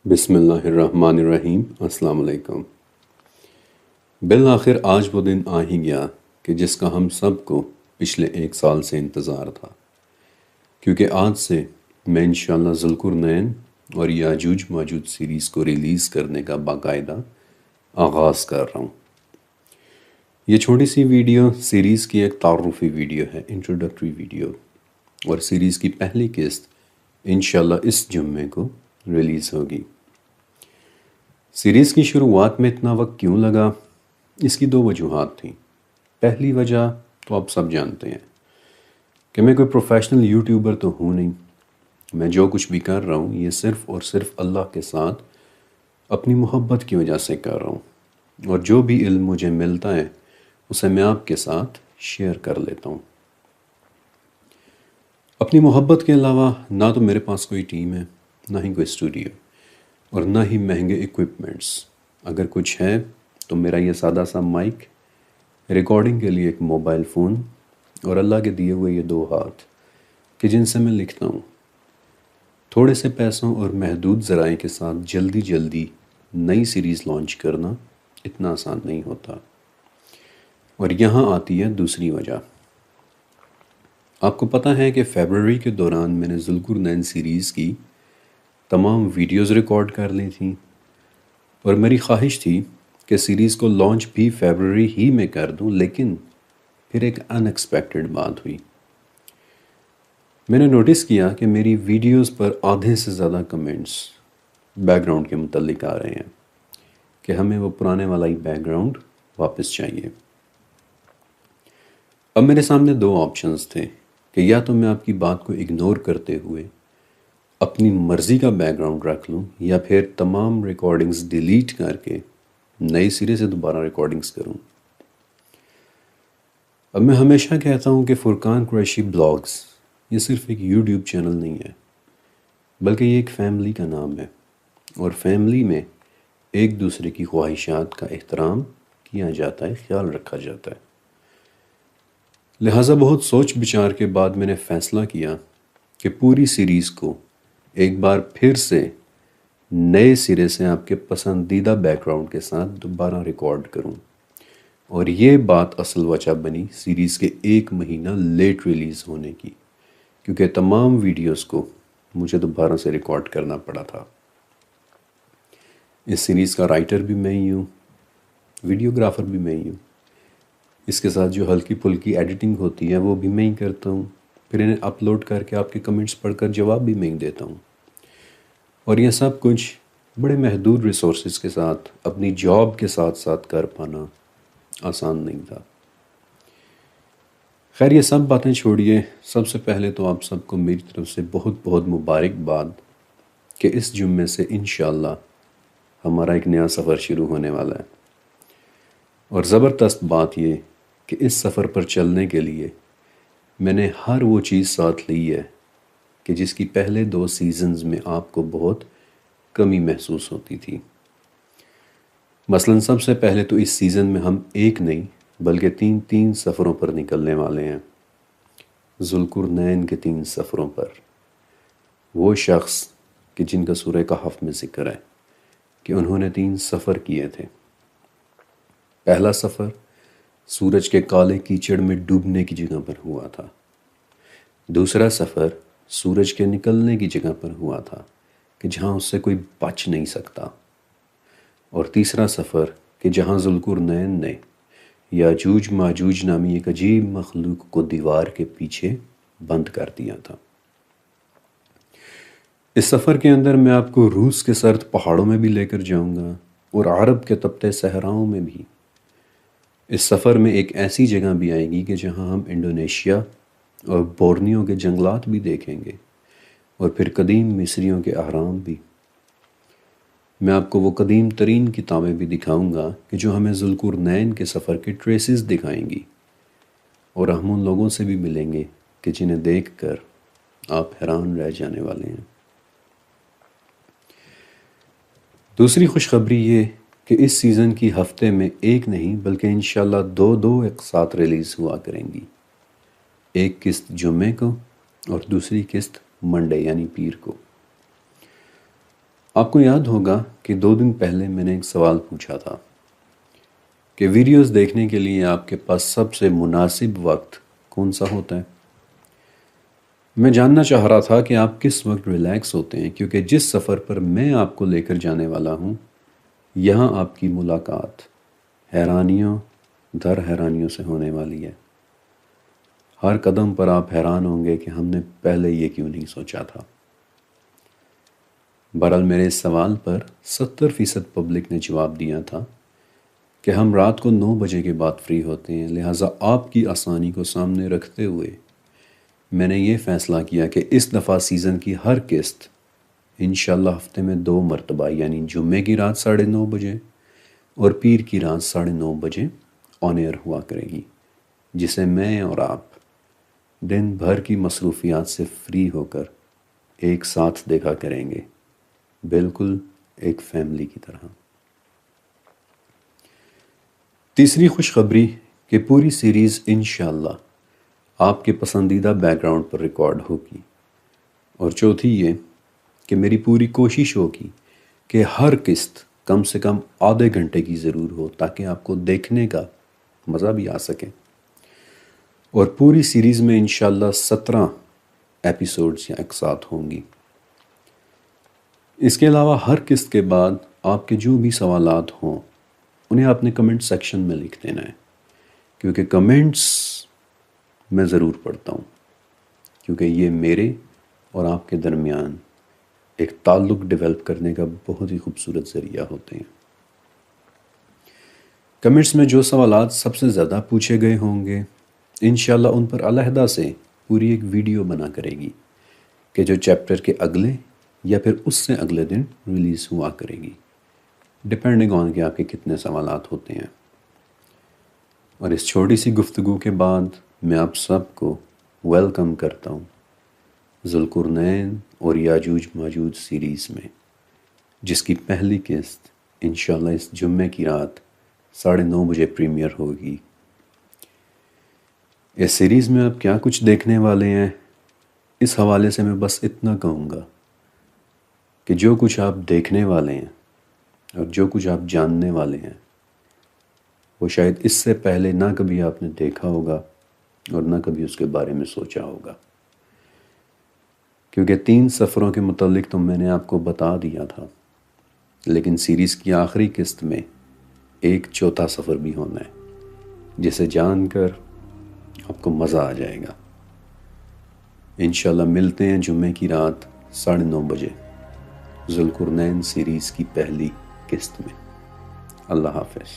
بسم اللہ الرحمن الرحیم۔ السلام علیکم۔ بالآخر آج وہ دن آ ہی گیا کہ جس کا ہم سب کو پچھلے 1 سال سے انتظار تھا، کیونکہ آج سے میں انشاءاللہ ذوالقرنین اور یاجوج ماجوج سیریز کو ریلیز کرنے کا باقاعدہ آغاز کر رہا ہوں۔ یہ چھوٹی سی ویڈیو سیریز کی ایک تعارفی ویڈیو ہے، انٹروڈکٹری ویڈیو، اور سیریز کی پہلی قسط انشاءاللہ اس جمعے کو ریلیز ہوگی۔ سیریز کی شروعات میں اتنا وقت کیوں لگا؟ اس کی 2 وجوہات تھیں۔ پہلی وجہ تو آپ سب جانتے ہیں کہ میں کوئی پروفیشنل یوٹیوبر تو ہوں نہیں۔ میں جو کچھ بھی کر رہا ہوں یہ صرف اور صرف اللہ کے ساتھ اپنی محبت کی وجہ سے کر رہا ہوں، اور جو بھی علم مجھے ملتا ہے اسے میں آپ کے ساتھ شیئر کر لیتا ہوں۔ اپنی محبت کے علاوہ نہ تو میرے پاس کوئی ٹیم ہے، نہ ہی کوئی اسٹوڈیو، اور نہ ہی مہنگے ایکوپمنٹس۔ اگر کچھ ہے تو میرا یہ سادہ سا مائک، ریکارڈنگ کے لیے ایک موبائل فون، اور اللہ کے دیے ہوئے یہ 2 ہاتھ کہ جن سے میں لکھتا ہوں۔ تھوڑے سے پیسوں اور محدود ذرائع کے ساتھ جلدی نئی سیریز لانچ کرنا اتنا آسان نہیں ہوتا۔ اور یہاں آتی ہے دوسری وجہ۔ آپ کو پتہ ہے کہ فیبروری کے دوران میں نے ذوالقرنین سیریز کی تمام ویڈیوز ریکارڈ کر لی تھیں، اور میری خواہش تھی کہ سیریز کو لانچ بھی فیبروری ہی میں کر دوں، لیکن پھر ایک ان ایکسپیکٹڈ بات ہوئی۔ میں نے نوٹس کیا کہ میری ویڈیوز پر آدھے سے زیادہ کمنٹس بیک گراؤنڈ کے متعلق آ رہے ہیں کہ ہمیں وہ پرانے والا ہی بیک گراؤنڈ واپس چاہیے۔ اب میرے سامنے 2 آپشنز تھے کہ یا تو میں آپ کی بات کو اگنور کرتے ہوئے اپنی مرضی کا بیک گراؤنڈ رکھ لوں، یا پھر تمام ریکارڈنگز ڈیلیٹ کر کے نئے سرے سے دوبارہ ریکارڈنگز کروں۔ اب میں ہمیشہ کہتا ہوں کہ فرقان قریشی بلاگز یہ صرف ایک یوٹیوب چینل نہیں ہے، بلکہ یہ ایک فیملی کا نام ہے، اور فیملی میں ایک دوسرے کی خواہشات کا احترام کیا جاتا ہے، خیال رکھا جاتا ہے۔ لہٰذا بہت سوچ بچار کے بعد میں نے فیصلہ کیا کہ پوری سیریز کو ایک بار پھر سے نئے سرے سے آپ کے پسندیدہ بیک گراؤنڈ کے ساتھ دوبارہ ریکارڈ کروں، اور یہ بات اصل وجہ بنی سیریز کے 1 مہینہ لیٹ ریلیز ہونے کی، کیونکہ تمام ویڈیوز کو مجھے دوبارہ سے ریکارڈ کرنا پڑا تھا۔ اس سیریز کا رائٹر بھی میں ہی ہوں، ویڈیوگرافر بھی میں ہی ہوں، اس کے ساتھ جو ہلکی پھلکی ایڈیٹنگ ہوتی ہے وہ بھی میں ہی کرتا ہوں، پھر انہیں اپلوڈ کر کے آپ کے کمنٹس پڑھ کر جواب بھی میں ہی دیتا ہوں، اور یہ سب کچھ بڑے محدود ریسورسز کے ساتھ اپنی جاب کے ساتھ ساتھ کر پانا آسان نہیں تھا۔ خیر یہ سب باتیں چھوڑیے، سب سے پہلے تو آپ سب کو میری طرف سے بہت بہت مبارکباد کہ اس جمعے سے انشاءاللہ ہمارا ایک نیا سفر شروع ہونے والا ہے، اور زبردست بات یہ کہ اس سفر پر چلنے کے لیے میں نے ہر وہ چیز ساتھ لی ہے کہ جس کی پہلے 2 سیزنز میں آپ کو بہت کمی محسوس ہوتی تھی۔ مثلا سب سے پہلے تو اس سیزن میں ہم 1 نہیں بلکہ 3 سفروں پر نکلنے والے ہیں، ذوالقرنین کے 3 سفروں پر۔ وہ شخص کہ جن کا سورہ کہف میں ذکر ہے کہ انہوں نے 3 سفر کیے تھے۔ پہلا سفر سورج کے کالے کیچڑ میں ڈوبنے کی جگہ پر ہوا تھا، دوسرا سفر سورج کے نکلنے کی جگہ پر ہوا تھا کہ جہاں اس سے کوئی بچ نہیں سکتا، اور تیسرا سفر کہ جہاں ذوالقرنین نے یاجوج ماجوج نامی ایک عجیب مخلوق کو دیوار کے پیچھے بند کر دیا تھا۔ اس سفر کے اندر میں آپ کو روس کے سرد پہاڑوں میں بھی لے کر جاؤں گا، اور عرب کے تپتے صحراؤں میں بھی۔ اس سفر میں ایک ایسی جگہ بھی آئے گی کہ جہاں ہم انڈونیشیا اور بورنیو کے جنگلات بھی دیکھیں گے، اور پھر قدیم مصریوں کے اہرام بھی۔ میں آپ کو وہ قدیم ترین کتابیں بھی دکھاؤں گا کہ جو ہمیں ذوالقرنین کے سفر کے ٹریسز دکھائیں گی، اور ہم ان لوگوں سے بھی ملیں گے کہ جنہیں دیکھ کر آپ حیران رہ جانے والے ہیں۔ دوسری خوشخبری یہ کہ اس سیزن کی ہفتے میں 1 نہیں بلکہ انشاءاللہ 2 ایک ساتھ ریلیز ہوا کریں گی، ایک قسط جمعے کو اور دوسری قسط منڈے یعنی پیر کو۔ آپ کو یاد ہوگا کہ 2 دن پہلے میں نے ایک سوال پوچھا تھا کہ ویڈیوز دیکھنے کے لیے آپ کے پاس سب سے مناسب وقت کون سا ہوتا ہے؟ میں جاننا چاہ رہا تھا کہ آپ کس وقت ریلیکس ہوتے ہیں، کیونکہ جس سفر پر میں آپ کو لے کر جانے والا ہوں یہاں آپ کی ملاقات حیرانیوں در حیرانیوں سے ہونے والی ہے۔ ہر قدم پر آپ حیران ہوں گے کہ ہم نے پہلے یہ کیوں نہیں سوچا تھا۔ بہرحال میرے اس سوال پر 70% پبلک نے جواب دیا تھا کہ ہم رات کو 9 بجے کے بعد فری ہوتے ہیں، لہٰذا آپ کی آسانی کو سامنے رکھتے ہوئے میں نے یہ فیصلہ کیا کہ اس دفعہ سیزن کی ہر قسط انشاءاللہ ہفتے میں 2 مرتبہ یعنی جمعے کی رات 9:30 بجے اور پیر کی رات 9:30 بجے آن ایئر ہوا کرے گی، جسے میں اور آپ دن بھر کی مصروفیات سے فری ہو کر ایک ساتھ دیکھا کریں گے، بالکل ایک فیملی کی طرح۔ تیسری خوشخبری کہ پوری سیریز انشاءاللہ آپ کے پسندیدہ بیک گراؤنڈ پر ریکارڈ ہوگی، اور چوتھی یہ کہ میری پوری کوشش ہوگی کہ ہر قسط کم سے کم آدھے گھنٹے کی ضرور ہو تاکہ آپ کو دیکھنے کا مزہ بھی آ سکے، اور پوری سیریز میں انشاءاللہ 17 ایپیسوڈز یا اقساط ہوں گی۔ اس کے علاوہ ہر قسط کے بعد آپ کے جو بھی سوالات ہوں انہیں آپ نے کمنٹ سیکشن میں لکھ دینا ہے، کیونکہ کمنٹس میں ضرور پڑھتا ہوں، کیونکہ یہ میرے اور آپ کے درمیان ایک تعلق ڈیولپ کرنے کا بہت ہی خوبصورت ذریعہ ہوتے ہیں۔ کمنٹس میں جو سوالات سب سے زیادہ پوچھے گئے ہوں گے انشاءاللہ ان پر علیحدہ سے پوری ایک ویڈیو بنا کرے گی کہ جو چیپٹر کے اگلے یا پھر اس سے اگلے دن ریلیز ہوا کرے گی، ڈپینڈنگ آن کہ آپ کے کتنے سوالات ہوتے ہیں۔ اور اس چھوٹی سی گفتگو کے بعد میں آپ سب کو ویلکم کرتا ہوں ذوالقرنین اور یاجوج ماجوج سیریز میں، جس کی پہلی قسط انشاءاللہ اس جمعے کی رات 9:30 بجے پریمیئر ہوگی۔ اس سیریز میں آپ کیا کچھ دیکھنے والے ہیں، اس حوالے سے میں بس اتنا کہوں گا کہ جو کچھ آپ دیکھنے والے ہیں اور جو کچھ آپ جاننے والے ہیں وہ شاید اس سے پہلے نہ کبھی آپ نے دیکھا ہوگا اور نہ کبھی اس کے بارے میں سوچا ہوگا، کیونکہ 3 سفروں کے متعلق تو میں نے آپ کو بتا دیا تھا، لیکن سیریز کی آخری قسط میں ایک چوتھا سفر بھی ہونا ہے جسے جان کر آپ کو مزہ آ جائے گا۔ انشاءاللہ ملتے ہیں جمعے کی رات 9:30 بجے ذوالقرنین سیریز کی پہلی قسط میں۔ اللہ حافظ۔